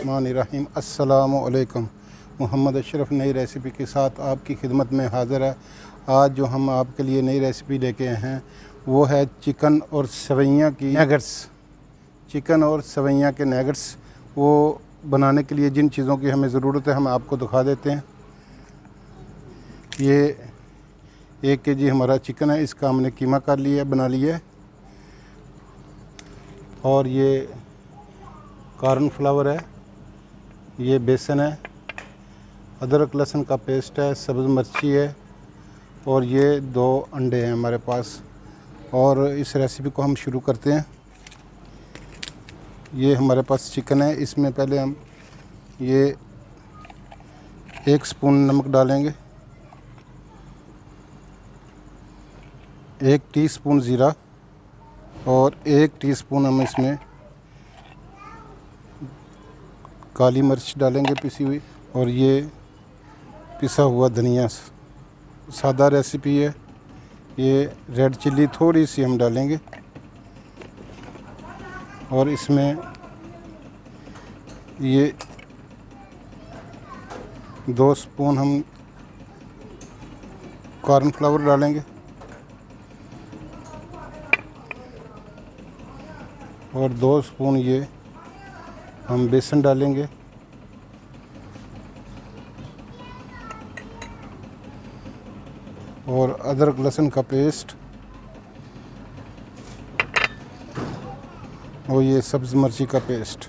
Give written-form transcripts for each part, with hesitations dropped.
बिस्मिल्लाहिर्रहमानिर्रहीम। अस्सलामु अलैकुम। मोहम्मद अशरफ नई रेसिपी के साथ आपकी खिदमत में हाज़िर है। आज जो हम आपके लिए नई रेसिपी लेके आए हैं वो है चिकन और सवैयाँ की नैगट्स। चिकन और सवैयाँ के नैगट्स वो बनाने के लिए जिन चीज़ों की हमें ज़रूरत है हम आपको दिखा देते हैं। ये 1 केजी हमारा चिकन है, इसका हमने कीमा कर लिया, बना लिया है। और ये कॉर्नफ्लावर है, ये बेसन है, अदरक लहसुन का पेस्ट है, सब्ज़ मिर्ची है और ये 2 अंडे हैं हमारे पास। और इस रेसिपी को हम शुरू करते हैं। ये हमारे पास चिकन है, इसमें पहले हम ये 1 स्पून नमक डालेंगे, 1 टीस्पून ज़ीरा और 1 टीस्पून हम इसमें काली मिर्च डालेंगे पिसी हुई, और ये पिसा हुआ धनिया। सादा रेसिपी है। ये रेड चिल्ली थोड़ी सी हम डालेंगे और इसमें ये 2 स्पून हम कॉर्नफ्लावर डालेंगे और 2 स्पून ये हम बेसन डालेंगे और अदरक लहसुन का पेस्ट और ये सब्ज़ मिर्ची का पेस्ट।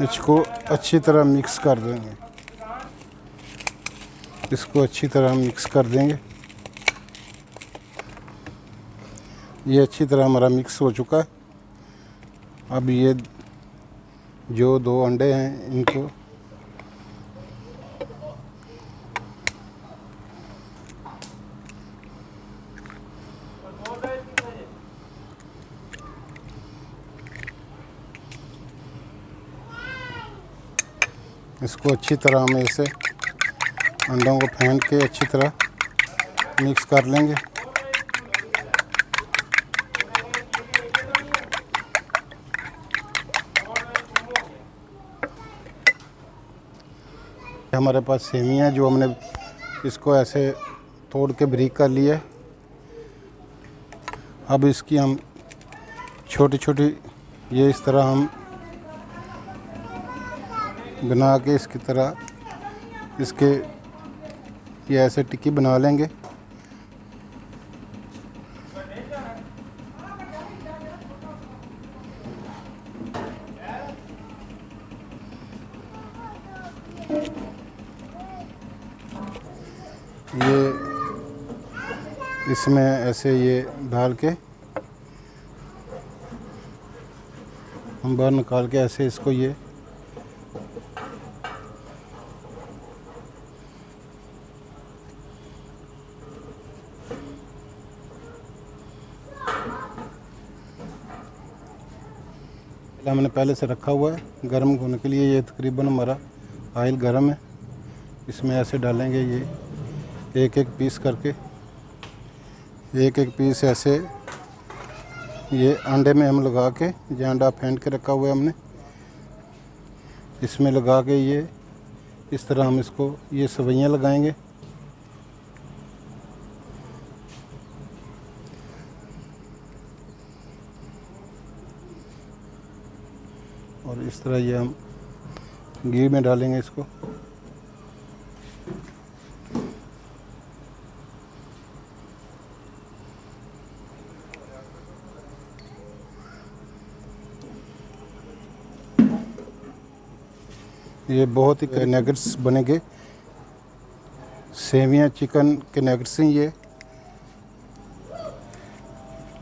इसको अच्छी तरह मिक्स कर देंगे। इसको अच्छी तरह मिक्स कर देंगे। ये अच्छी तरह हमारा मिक्स हो चुका है। अब ये जो 2 अंडे हैं इनको इसको अच्छी तरह हम ऐसे अंडों को फेंट के अच्छी तरह मिक्स कर लेंगे। हमारे पास सेमियाँ जो हमने इसको ऐसे तोड़ के बारीक कर लिया है। अब इसकी हम छोटी छोटी ये इस तरह हम बना के इसकी तरह इसके ये ऐसे टिक्की बना लेंगे। ये इसमें ऐसे ये डाल के हम बाहर निकाल के ऐसे इसको ये हमने पहले से रखा हुआ है गर्म होने के लिए। ये तकरीबन हमारा ऑयल गर्म है। इसमें ऐसे डालेंगे ये एक पीस करके, एक पीस ऐसे ये अंडे में हम लगा के, ये अंडा फेंट के रखा हुआ है हमने, इसमें लगा के ये इस तरह हम इसको ये सवैयाँ लगाएंगे। और इस तरह ये हम घी में डालेंगे इसको। ये बहुत ही नैगेट्स बनेंगे। सेवियाँ चिकन के नैगेट्स हैं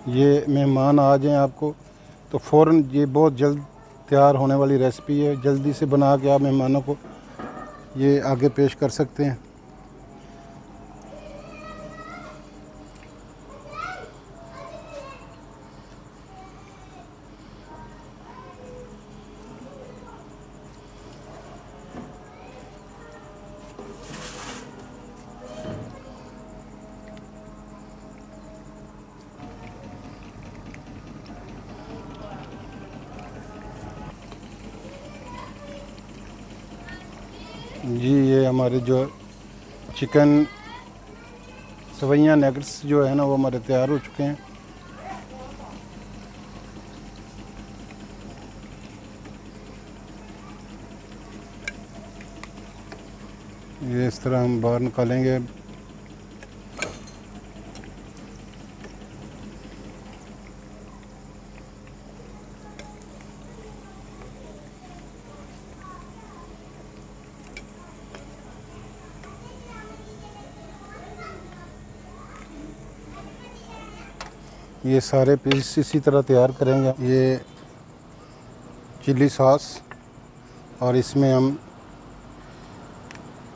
ये मेहमान आ जाएं आपको तो फ़ौरन, ये बहुत जल्द तैयार होने वाली रेसिपी है। जल्दी से बना के आप मेहमानों को ये आगे पेश कर सकते हैं। जी ये हमारे जो चिकन सवैयाँ नगेट्स जो है ना वो हमारे तैयार हो चुके हैं। ये इस तरह हम बाहर निकालेंगे। ये सारे पीस इसी तरह तैयार करेंगे। ये चिली सॉस और इसमें हम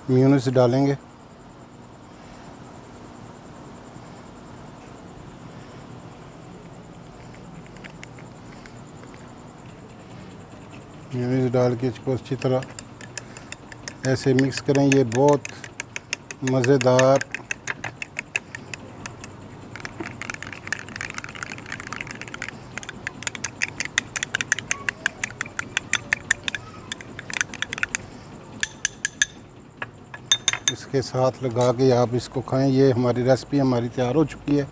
मेयोनीज डालेंगे। मेयोनीज डाल के इसको अच्छी तरह ऐसे मिक्स करें। ये बहुत मज़ेदार इसके साथ लगा के आप इसको खाएं। ये हमारी रेसिपी हमारी तैयार हो चुकी है।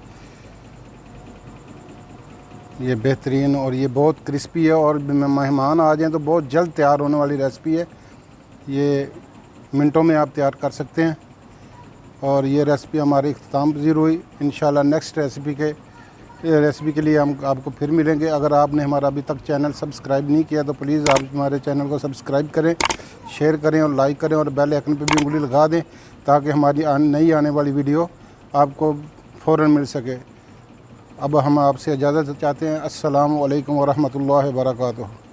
ये बेहतरीन और ये बहुत क्रिस्पी है और मेहमान आ जाएं तो बहुत जल्द तैयार होने वाली रेसिपी है। ये मिनटों में आप तैयार कर सकते हैं और ये रेसिपी हमारी इख्तिताम पज़ीर हुई। इंशाल्लाह नेक्स्ट रेसिपी के लिए हम आपको फिर मिलेंगे। अगर आपने हमारा अभी तक चैनल सब्सक्राइब नहीं किया तो प्लीज़ आप हमारे चैनल को सब्सक्राइब करें, शेयर करें और लाइक करें और बेल आइकन पर भी उंगली लगा दें ताकि हमारी नई आने वाली वीडियो आपको फ़ौरन मिल सके। अब हम आपसे इजाज़त चाहते हैं। अस्सलामु अलैकुम व रहमतुल्लाहि व बरकातुहू।